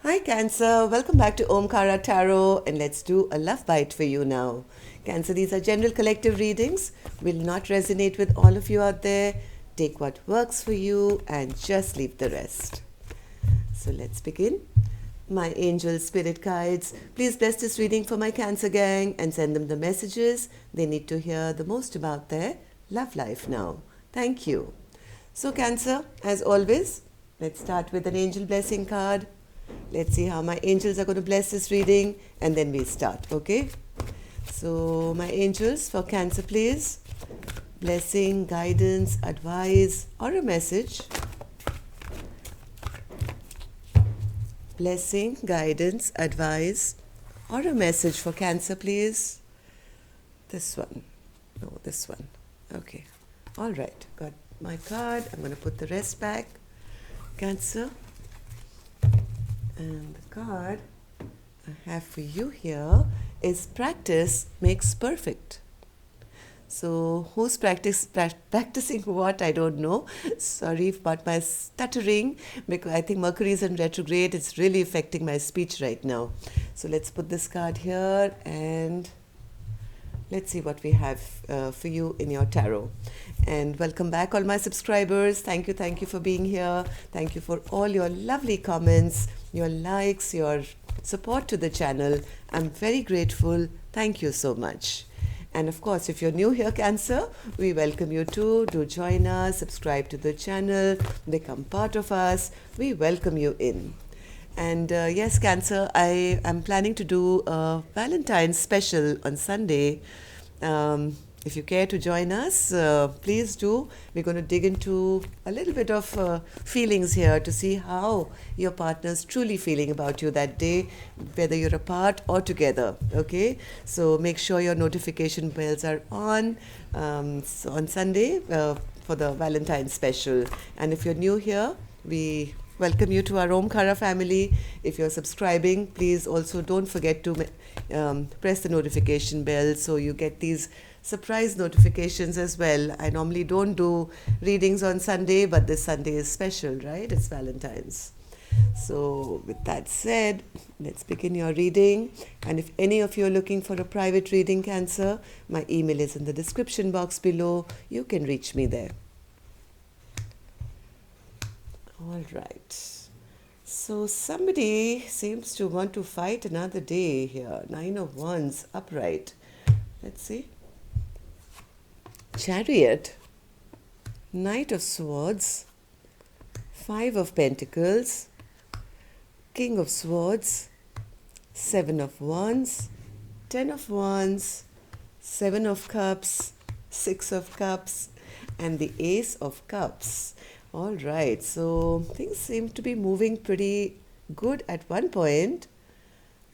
Hi Cancer, welcome back to Omkara Tarot and let's do a love bite for you now. Cancer, these are general collective readings, will not resonate with all of you out there. Take what works for you and just leave the rest. So let's begin. My angel spirit guides, please bless this reading for my Cancer gang and send them the messages they need to hear the most about their love life now. Thank you. So Cancer, as always, let's start with an angel blessing card. Let's see how my angels are going to bless this reading and then we start, okay? So my angels for Cancer, please. Blessing, guidance, advice or a message. Blessing, guidance, advice or a message for Cancer, please. This one. No, this one. Okay. All right. Got my card. I'm going to put the rest back. Cancer. And the card I have for you here is practice makes perfect. So who's practicing what, I don't know. Sorry about my stuttering because I think Mercury is in retrograde. It's really affecting my speech right now. So let's put this card here and let's see what we have for you in your tarot. And welcome back all my subscribers. Thank you for being here. Thank you for all your lovely comments, your likes, your support to the channel. I'm very grateful. Thank you so much. And of course, if you're new here, Cancer, we welcome you too. Do join us, subscribe to the channel, become part of us. We welcome you in. And yes, Cancer, I am planning to do a Valentine's special on Sunday. If you care to join us, please do. We're going to dig into a little bit of feelings here to see how your partner's truly feeling about you that day, whether you're apart or together, okay? So make sure your notification bells are on Sunday for the Valentine's special. And if you're new here, we welcome you to our Omkara family. If you're subscribing, please also don't forget to press the notification bell so you get these surprise notifications as well. I normally don't do readings on Sunday, but this Sunday is special, right? It's Valentine's. So with that said, let's begin your reading. And if any of you are looking for a private reading, Cancer, my email is in the description box below. You can reach me there. All right. So somebody seems to want to fight another day here. 9 of Wands, upright. Let's see. Chariot, Knight of Swords, 5 of Pentacles, King of Swords, 7 of Wands, 10 of Wands, 7 of Cups, 6 of Cups, and the Ace of Cups. All right, so things seem to be moving pretty good at one point.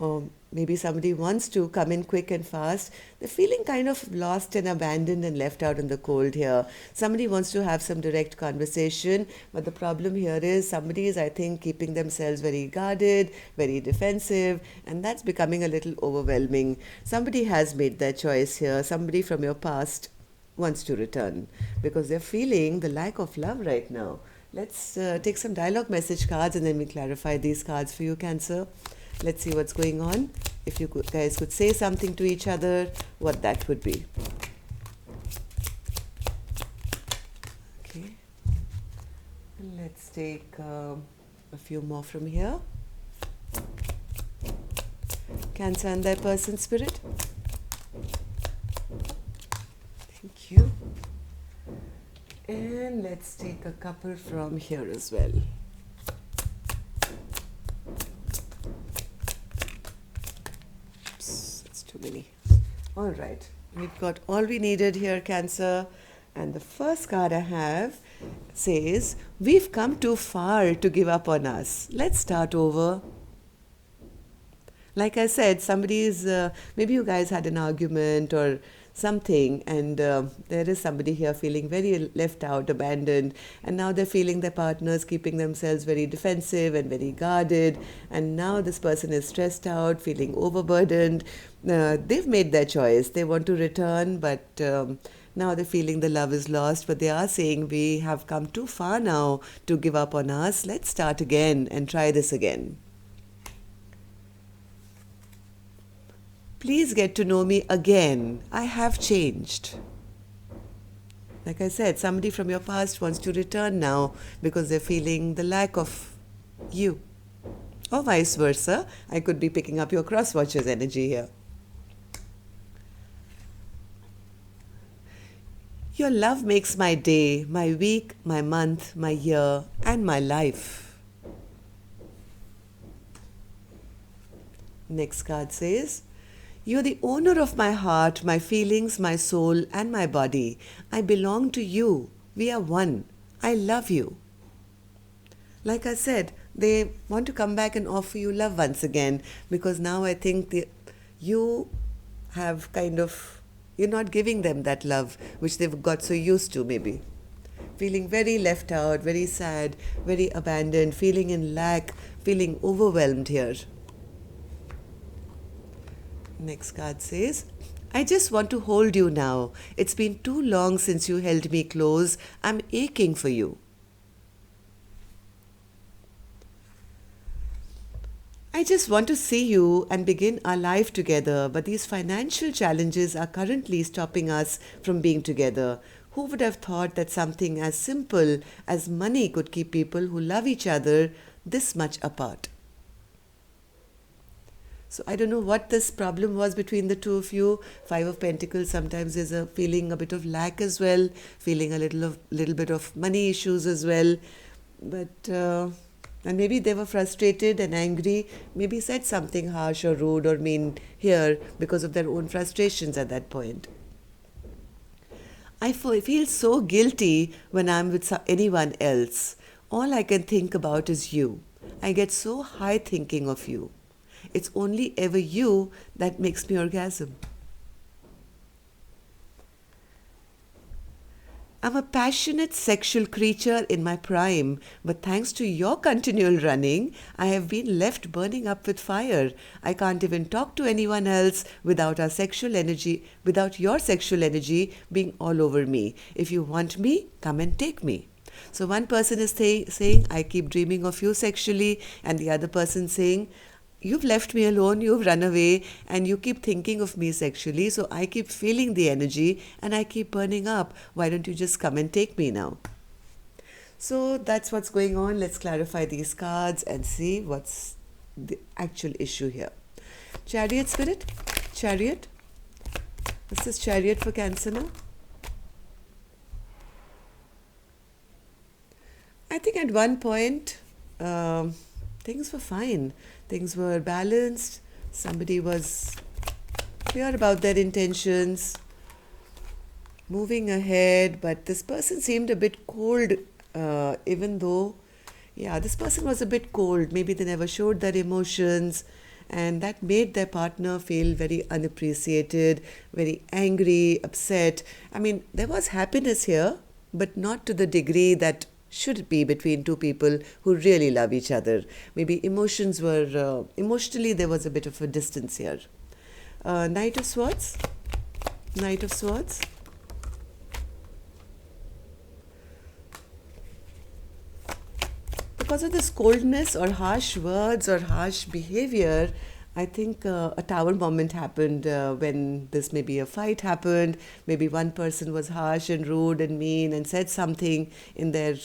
Or maybe somebody wants to come in quick and fast. They're feeling kind of lost and abandoned and left out in the cold here. Somebody wants to have some direct conversation, but the problem here is somebody is, I think, keeping themselves very guarded, very defensive, and that's becoming a little overwhelming. Somebody has made their choice here. Somebody from your past wants to return because they're feeling the lack of love right now. Let's take some dialogue message cards and then we clarify these cards for you, Cancer. Let's see what's going on. If you guys could say something to each other, what that would be. Okay. And let's take a few more from here. Cancer and their person spirit. Thank you. And let's take a couple from here as well. Too many. All right, we've got all we needed here, Cancer. And the first card I have says, we've come too far to give up on us. Let's start over. Like I said, maybe you guys had an argument or something, and there is somebody here feeling very left out, abandoned, and now they're feeling their partners keeping themselves very defensive and very guarded, and now this person is stressed out, feeling overburdened. They've made their choice. They want to return, but now they're feeling the love is lost, but they are saying we have come too far now to give up on us. Let's start again and try this again. Please get to know me again. I have changed. Like I said, somebody from your past wants to return now because they're feeling the lack of you. Or vice versa. I could be picking up your cross watchers energy here. Your love makes my day, my week, my month, my year, and my life. Next card says, you're the owner of my heart, my feelings, my soul, and my body. I belong to you. We are one. I love you. Like I said, they want to come back and offer you love once again because now I think you have kind of, you're not giving them that love which they've got so used to maybe. Feeling very left out, very sad, very abandoned, feeling in lack, feeling overwhelmed here. Next card says, I just want to hold you now. It's been too long since you held me close. I'm aching for you. I just want to see you and begin our life together, but these financial challenges are currently stopping us from being together. Who would have thought that something as simple as money could keep people who love each other this much apart? So I don't know what this problem was between the two of you. Five of Pentacles sometimes is a feeling a bit of lack as well, feeling a little bit of money issues as well. But and maybe they were frustrated and angry, maybe said something harsh or rude or mean here because of their own frustrations at that point. I feel so guilty when I'm with anyone else. All I can think about is you. I get so high thinking of you. It's only ever you that makes me orgasm. I'm a passionate sexual creature in my prime, but thanks to your continual running, I have been left burning up with fire. I can't even talk to anyone else without your sexual energy being all over me. If you want me, come and take me. So one person is saying, I keep dreaming of you sexually, and the other person saying, you've left me alone, you've run away, and you keep thinking of me sexually, so I keep feeling the energy and I keep burning up. Why don't you just come and take me now? So that's what's going on. Let's clarify these cards and see what's the actual issue here. Chariot spirit? Chariot? What's this Chariot for Cancer now? I think at one point, things were fine. Things were balanced. Somebody was clear about their intentions, moving ahead, but this person seemed a bit cold, even though, this person was a bit cold. Maybe they never showed their emotions, and that made their partner feel very unappreciated, very angry, upset. I mean, there was happiness here, but not to the degree that should be between two people who really love each other. Maybe emotionally there was a bit of a distance here. Knight of Swords. Knight of Swords. Because of this coldness or harsh words or harsh behavior, I think a tower moment happened when this maybe a fight happened. Maybe one person was harsh and rude and mean and said something in their,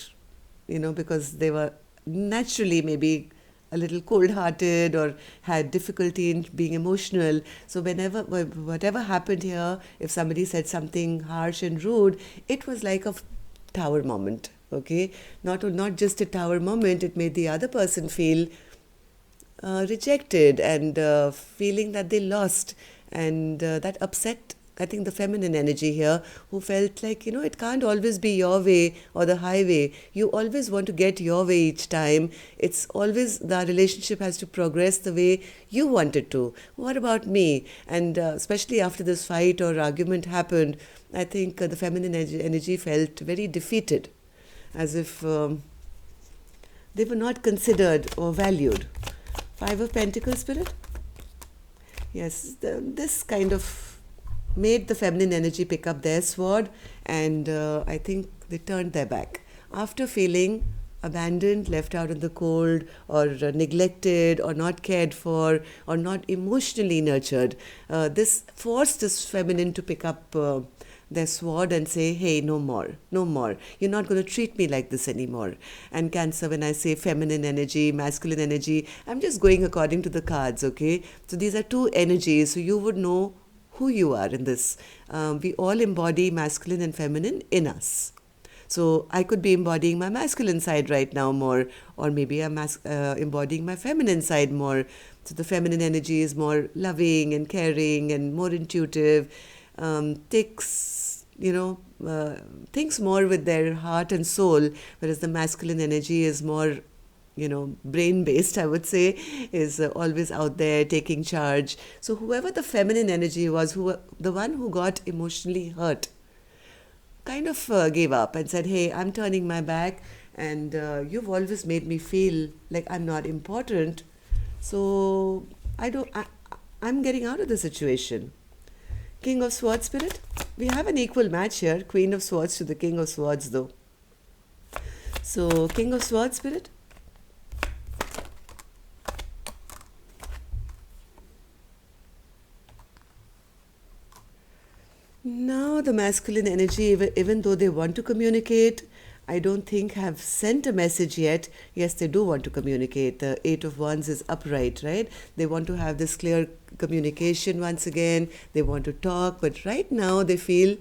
because they were naturally maybe a little cold-hearted or had difficulty in being emotional. So whatever happened here, if somebody said something harsh and rude, it was like a tower moment, okay? Not just a tower moment, it made the other person feel rejected and feeling that they lost, and that upset, I think, the feminine energy here, who felt like, it can't always be your way or the highway. You always want to get your way each time. It's always the relationship has to progress the way you want it to. What about me? And especially after this fight or argument happened, I think the feminine energy felt very defeated, as if they were not considered or valued. Five of Pentacles spirit? Yes, this kind of made the feminine energy pick up their sword, and I think they turned their back. After feeling abandoned, left out in the cold, or neglected, or not cared for, or not emotionally nurtured. This forced this feminine to pick up their sword and say, hey, no more, no more. You're not going to treat me like this anymore. And Cancer, when I say feminine energy, masculine energy, I'm just going according to the cards, okay? So these are two energies, so you would know who you are in this. We all embody masculine and feminine in us. So I could be embodying my masculine side right now more, or maybe I'm embodying my feminine side more. So the feminine energy is more loving and caring and more intuitive, takes, thinks more with their heart and soul, whereas the masculine energy is more, brain based, I would say, is always out there taking charge. So whoever the feminine energy was, the one who got emotionally hurt, kind of gave up and said, hey, I'm turning my back, and you've always made me feel like I'm not important. So I'm getting out of the situation. King of Swords spirit. We have an equal match here. Queen of Swords to the King of Swords though. So King of Swords spirit. Now the masculine energy, even though they want to communicate, I don't think have sent a message yet. Yes, they do want to communicate. The Eight of Wands is upright, right? They want to have this clear communication once again. They want to talk, but right now they feel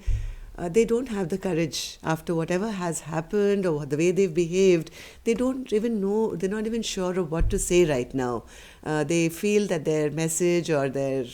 they don't have the courage after whatever has happened or the way they've behaved. They don't even know, they're not even sure of what to say right now. They feel that their message or their,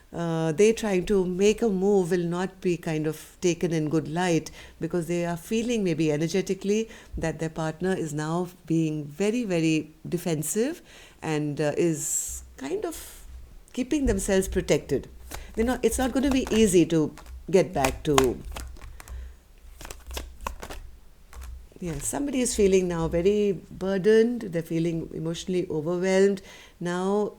they trying to make a move will not be kind of taken in good light, because they are feeling maybe energetically that their partner is now being very, very defensive and is kind of keeping themselves protected. It's not going to be easy to get back to. Yes, somebody is feeling now very burdened. They're feeling emotionally overwhelmed. Now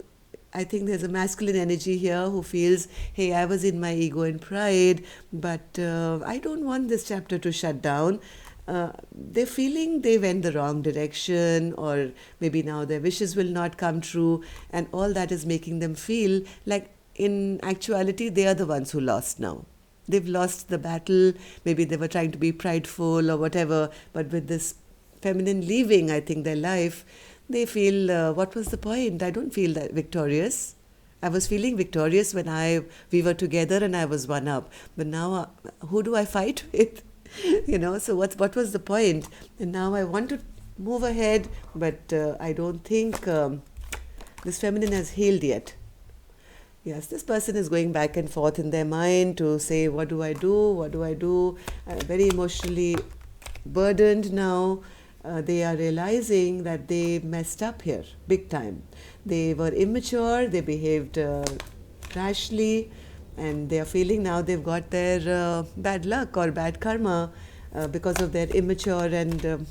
I think there's a masculine energy here who feels, hey, I was in my ego and pride, but I don't want this chapter to shut down. They're feeling they went the wrong direction, or maybe now their wishes will not come true, and all that is making them feel like in actuality they are the ones who lost now. They've lost the battle. Maybe they were trying to be prideful or whatever, but with this feminine leaving, I think, their life, they feel, what was the point? I don't feel that victorious. I was feeling victorious when we were together and I was one up. But now, who do I fight with? So what was the point? And now I want to move ahead, but I don't think this feminine has healed yet. Yes, this person is going back and forth in their mind to say, what do I do? What do I do? I'm very emotionally burdened now. They are realizing that they messed up here, big time. They were immature, they behaved rashly, and they are feeling now they've got their bad luck or bad karma because of their immature and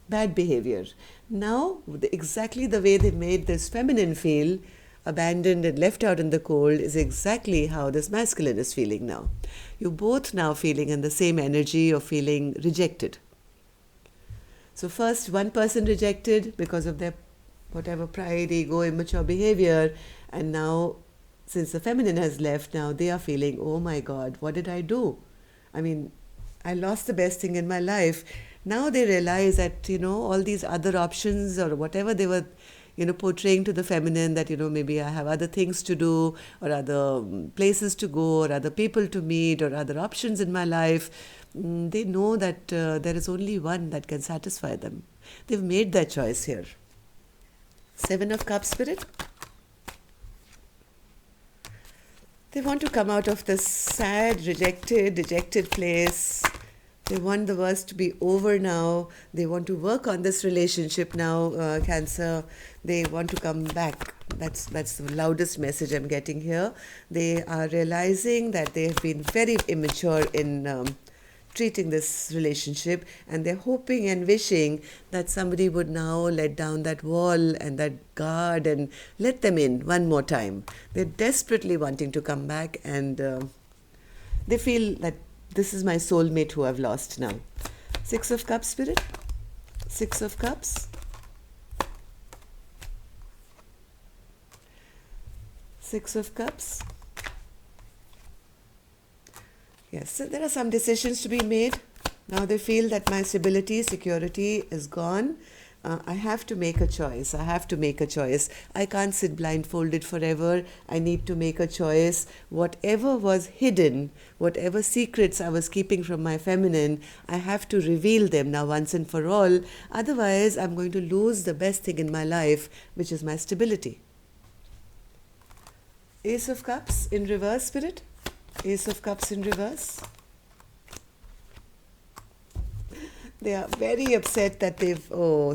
bad behavior. Now, exactly the way they made this feminine feel, abandoned and left out in the cold, is exactly how this masculine is feeling now. You're both now feeling in the same energy of feeling rejected. So first, one person rejected because of their whatever pride, ego, immature behavior, and now, since the feminine has left, now they are feeling, oh my God, what did I do? I mean, I lost the best thing in my life. Now they realize that, all these other options or whatever they were, portraying to the feminine, that, maybe I have other things to do or other places to go or other people to meet or other options in my life. They know that there is only one that can satisfy them. They've made that choice here. Seven of Cups spirit. They want to come out of this sad, rejected, dejected place. They want the worst to be over now. They want to work on this relationship now, Cancer. They want to come back. That's the loudest message I'm getting here. They are realizing that they have been very immature in treating this relationship, and they're hoping and wishing that somebody would now let down that wall and that guard and let them in one more time. They're desperately wanting to come back, and they feel that this is my soulmate who I've lost now. Six of Cups, Spirit. Six of Cups. Six of Cups. Yes, so there are some decisions to be made. Now they feel that my stability, security is gone. I have to make a choice. I have to make a choice. I can't sit blindfolded forever. I need to make a choice. Whatever was hidden, whatever secrets I was keeping from my feminine, I have to reveal them now once and for all. Otherwise, I'm going to lose the best thing in my life, which is my stability. Ace of Cups in reverse, Spirit. Ace of Cups in reverse. They are very upset that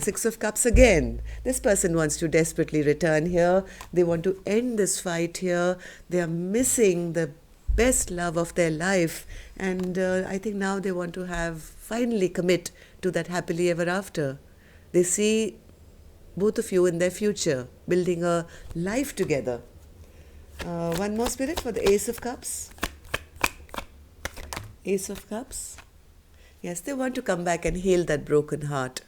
Six of Cups again. This person wants to desperately return here. They want to end this fight here. They are missing the best love of their life. And I think now they want to finally commit to that happily ever after. They see both of you in their future, building a life together. One more, Spirit, for the Ace of Cups. Ace of Cups. Yes, they want to come back and heal that broken heart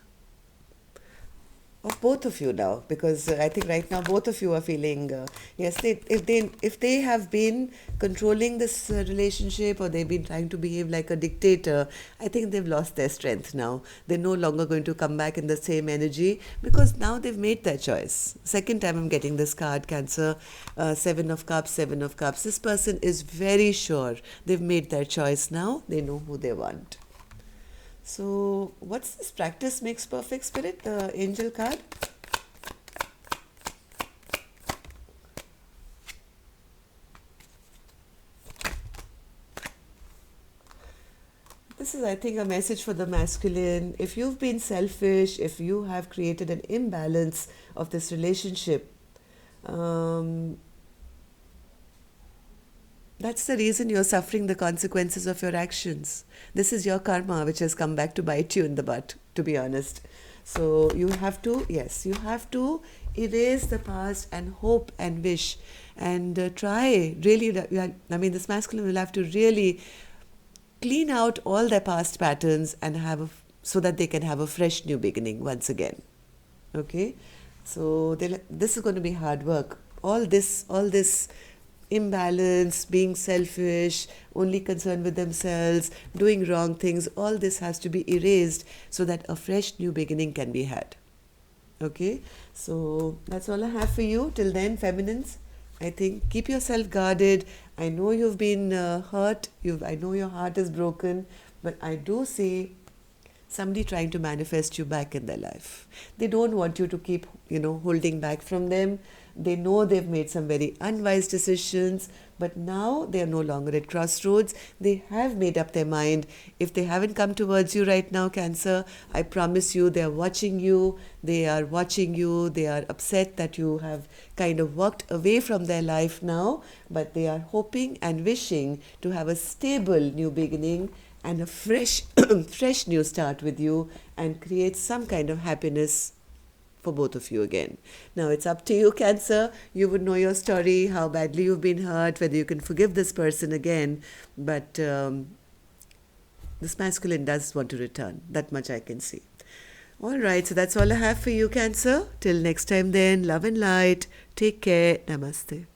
of both of you now, because I think right now both of you are feeling if they have been controlling this relationship, or they've been trying to behave like a dictator, I think they've lost their strength now. They're no longer going to come back in the same energy, because now they've made their choice. Second time I'm getting this card, Cancer. Seven of Cups, Seven of Cups. This person is very sure they've made their choice now. They know who they want. So, what's this? Practice makes perfect, Spirit, the angel card. This is, I think, a message for the masculine. If you've been selfish, if you have created an imbalance of this relationship, that's the reason you're suffering the consequences of your actions. This is your karma, which has come back to bite you in the butt, to be honest. So you have to erase the past and hope and wish and try really. This masculine will have to really clean out all their past patterns and so that they can have a fresh new beginning once again. Okay, so this is going to be hard work. All this imbalance, being selfish, only concerned with themselves, doing wrong things, all this has to be erased so that a fresh new beginning can be had. Okay, so that's all I have for you. Till then, feminines, I think keep yourself guarded. I know you've been hurt. I know your heart is broken, but I do see somebody trying to manifest you back in their life. They don't want you to keep, holding back from them. They know they've made some very unwise decisions, but now they are no longer at crossroads. They have made up their mind. If they haven't come towards you right now, Cancer, I promise you they are watching you. They are watching you. They are upset that you have kind of walked away from their life now, but they are hoping and wishing to have a stable new beginning and a fresh new start with you and create some kind of happiness for both of you again. Now it's up to you, Cancer. You would know your story, how badly you've been hurt, whether you can forgive this person again. But this masculine does want to return. That much I can see. All right, so that's all I have for you, Cancer. Till next time then, love and light. Take care. Namaste.